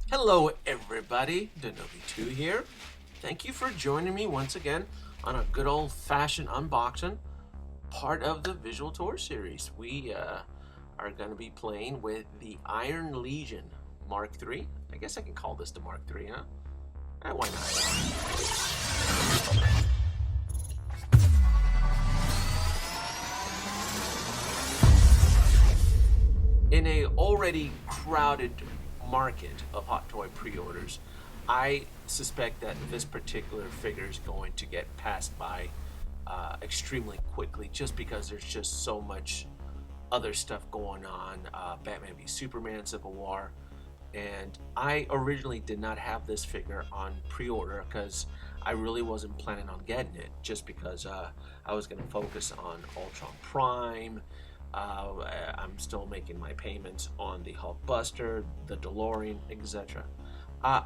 Hello, everybody. Denobi2 here. Thank you for joining me once again on a good old fashioned unboxing, part of the Visual Tour series. We are going to be playing with the Iron Legion Mark III. I guess I can call this the Mark III, huh? Why not? In a already crowded market of hot toy pre-orders, I suspect that this particular figure is going to get passed by extremely quickly, just because there's just so much other stuff going on. Batman v Superman, Civil War, and I originally did not have this figure on pre-order because I really wasn't planning on getting it, just because I was going to focus on Ultron Prime. I'm still making my payments on the Hulkbuster, the DeLorean, etc.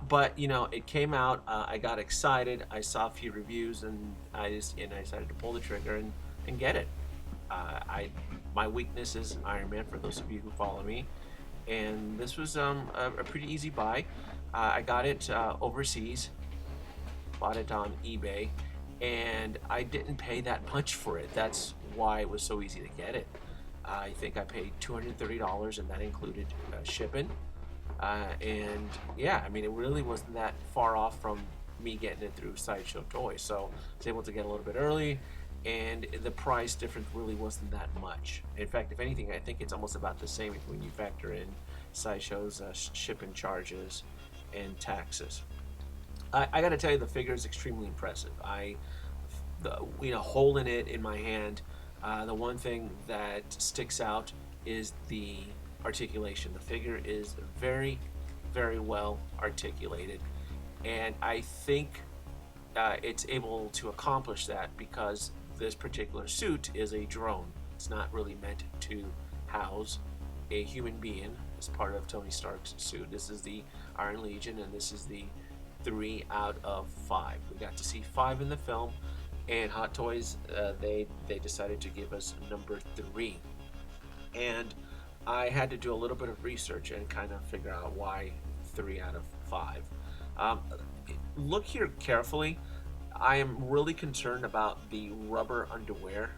But you know, it came out. I got excited. I saw a few reviews, and I decided to pull the trigger and get it. I My weakness is Iron Man. For those of you who follow me, and this was a pretty easy buy. I got it overseas, bought it on eBay, and I didn't pay that much for it. That's why it was so easy to get it. I think I paid $230, and that included shipping. And yeah, I mean, it really wasn't that far off from me getting it through Sideshow Toys. So I was able to get a little bit early, and the price difference really wasn't that much. In fact, if anything, I think it's almost about the same when you factor in Sideshow's shipping charges and taxes. I got to tell you, the figure is extremely impressive. Holding it in my hand, the one thing that sticks out is the articulation. The figure is very, very well articulated, and I think it's able to accomplish that because this particular suit is a drone. It's not really meant to house a human being as part of Tony Stark's suit. This is the Iron Legion, and this is the 3 out of 5. We got to see 5 in the film, and Hot Toys, they decided to give us number 3. And I had to do a little bit of research and kind of figure out why 3 out of 5. Um, Look here carefully. I am really concerned about the rubber underwear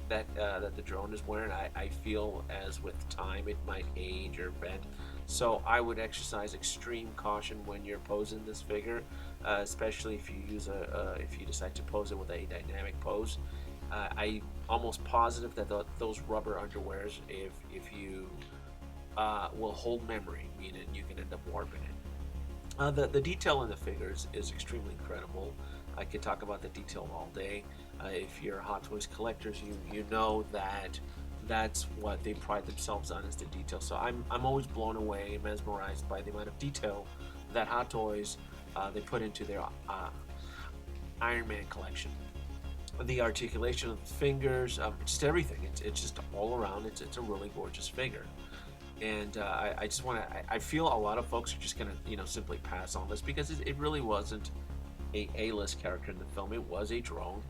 that the drone is wearing. I feel as with time it might age or bend. So I would exercise extreme caution when you're posing this figure, especially if if you decide to pose it with a dynamic pose. I almost positive that those rubber underwears, if you will hold memory, meaning you can end up warping it. The detail in the figures is extremely incredible. I could talk about the detail all day. If you're Hot Toys collectors, you know that that's what they pride themselves on, is the detail. So I'm always blown away and mesmerized by the amount of detail that Hot Toys they put into their Iron Man collection. The articulation of the fingers, just everything. It's just all around. It's a really gorgeous figure. And I just want to. I feel a lot of folks are just gonna, simply pass on this because it really wasn't a A-list character in the film. It was a drone.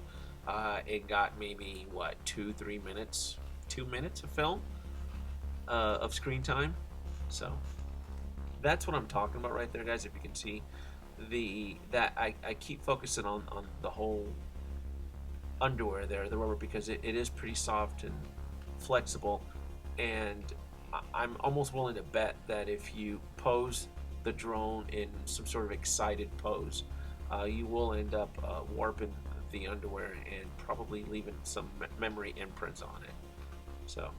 It got maybe 2-3 minutes, 2 minutes of film of screen time. So that's what I'm talking about right there, guys. If you can see I keep focusing on the whole underwear there, the rubber, because it is pretty soft and flexible, and I'm almost willing to bet that if you pose the drone in some sort of excited pose, you will end up warping the underwear and probably leaving some memory imprints on it. So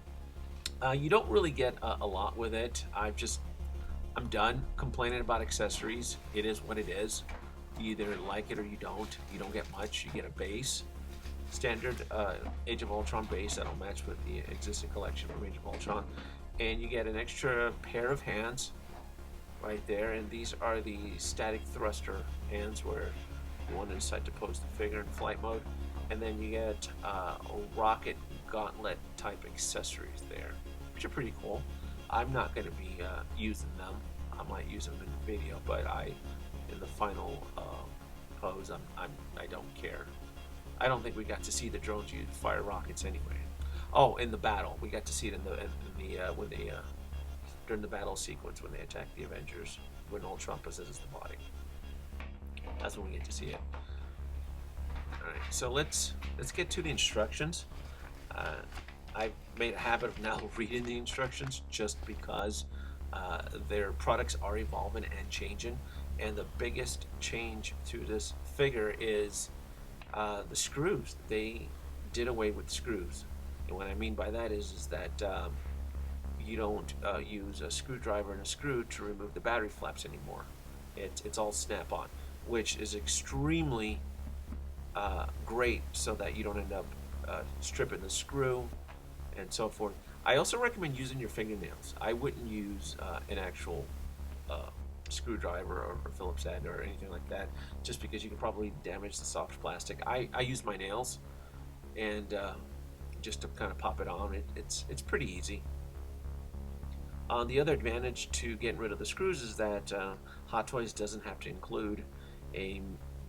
you don't really get a lot with it. I'm done complaining about accessories. It is what it is. You either like it or you don't. You don't get much. You get a base, standard Age of Ultron base that'll match with the existing collection from Age of Ultron, and you get an extra pair of hands right there, and these are the static thruster hands where you want to decide to pose the figure in flight mode, and then you get rocket gauntlet type accessories there, which are pretty cool. I'm not going to be using them. I might use them in the video, but in the final pose, I don't care. I don't think we got to see the drones use fire rockets anyway. Oh, in the battle, we got to see it in the when they during the battle sequence when they attack the Avengers, when Ultron possesses the body. That's when we get to see it. All right, so let's get to the instructions. I've made a habit of now reading the instructions just because their products are evolving and changing, and the biggest change to this figure is the screws. They did away with screws, and what I mean by that is that you don't use a screwdriver and a screw to remove the battery flaps anymore. It's all snap-on, which is extremely great, so that you don't end up stripping the screw and so forth. I also recommend using your fingernails. I wouldn't use an actual screwdriver or Phillips head or anything like that, just because you can probably damage the soft plastic. I use my nails, and just to kind of pop it on. It's pretty easy. The other advantage to getting rid of the screws is that Hot Toys doesn't have to include a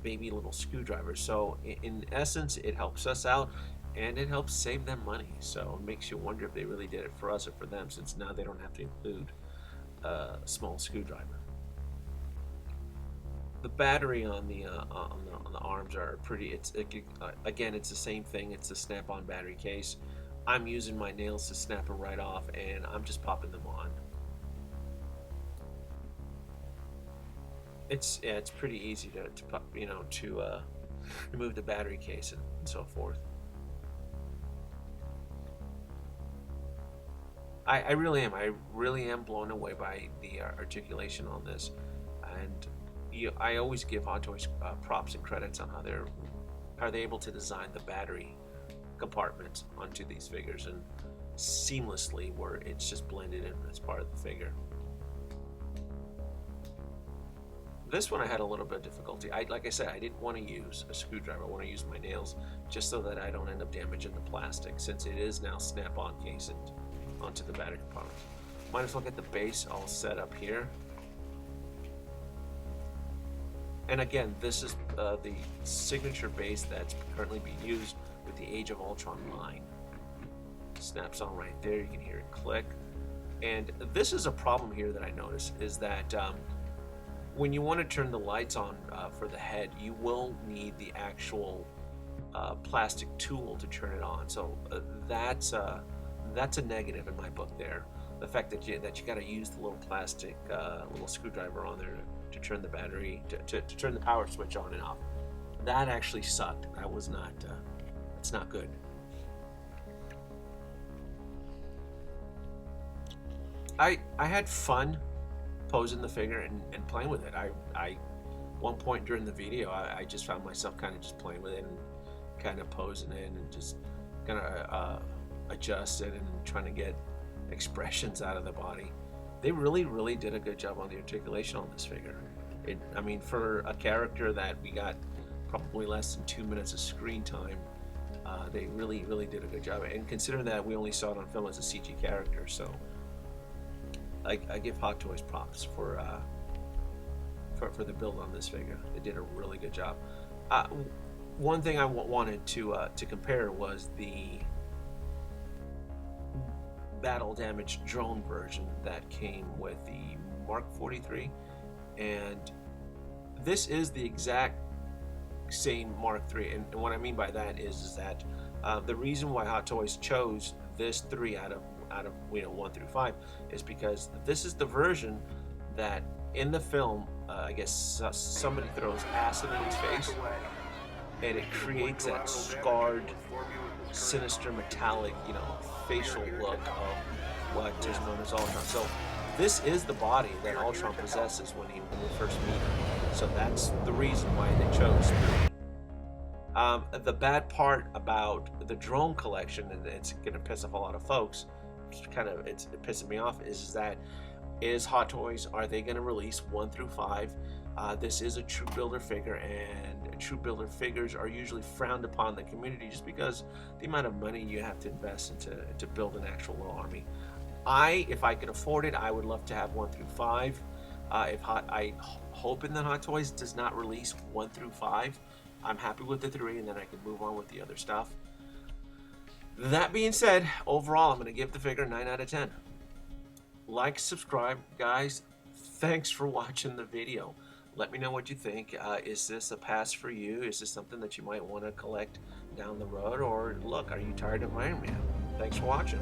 baby little screwdriver. So in essence, it helps us out, and it helps save them money. So it makes you wonder if they really did it for us or for them, since now they don't have to include a small screwdriver. The battery on the arms are pretty. Again, it's the same thing. It's a snap-on battery case. I'm using my nails to snap them right off, and I'm just popping them on. It's pretty easy to remove the battery case and so forth. I really am blown away by the articulation on this, and I always give Hot Toys props and credits on how they're able to design the battery compartments onto these figures, and seamlessly, where it's just blended in as part of the figure. This one I had a little bit of difficulty. Like I said, I didn't want to use a screwdriver. I want to use my nails, just so that I don't end up damaging the plastic, since it is now snap-on cased onto the battery compartment. Might as well get the base all set up here. And again, this is the signature base that's currently being used with the Age of Ultron line. Snaps on right there. You can hear it click. And this is a problem here that I noticed, is that when you want to turn the lights on for the head, you will need the actual plastic tool to turn it on. So that's a negative in my book there. The fact that you got to use the little plastic little screwdriver on there to turn the battery, to turn the power switch on and off. That actually sucked. That was not, it's not good. I had fun posing the figure and playing with it. I one point during the video, I just found myself kind of just playing with it and kind of posing it and just kind of adjusting and trying to get expressions out of the body. They really did a good job on the articulation on this figure. I mean, for a character that we got probably less than 2 minutes of screen time, they really did a good job. And considering that we only saw it on film as a CG character, so I give Hot Toys props for the build on this figure. They did a really good job. One thing I wanted to compare was the battle damaged drone version that came with the Mark 43, and this is the exact same Mark III. And what I mean by that is that the reason why Hot Toys chose this 3 out of 1 through 5 is because this is the version that in the film, I guess somebody throws acid in his face, and it creates that scarred, sinister, metallic, facial look of what is known as Ultron. So this is the body that Ultron possesses when we first meet him. So that's the reason why they chose 3. The bad part about the drone collection, and it's going to piss off a lot of folks, it's pissing me off, is Hot Toys, are they going to release 1 through 5? This is a true builder figure, and true builder figures are usually frowned upon in the community just because the amount of money you have to invest to build an actual little army. If I could afford it, I would love to have 1 through 5. I hoping that Hot Toys does not release 1 through 5. I'm happy with the 3, and then I can move on with the other stuff. That being said, overall, I'm going to give the figure 9 out of 10. Like, subscribe, guys. Thanks for watching the video. Let me know what you think. Is this a pass for you? Is this something that you might want to collect down the road? Or look, are you tired of Iron Man? Thanks for watching.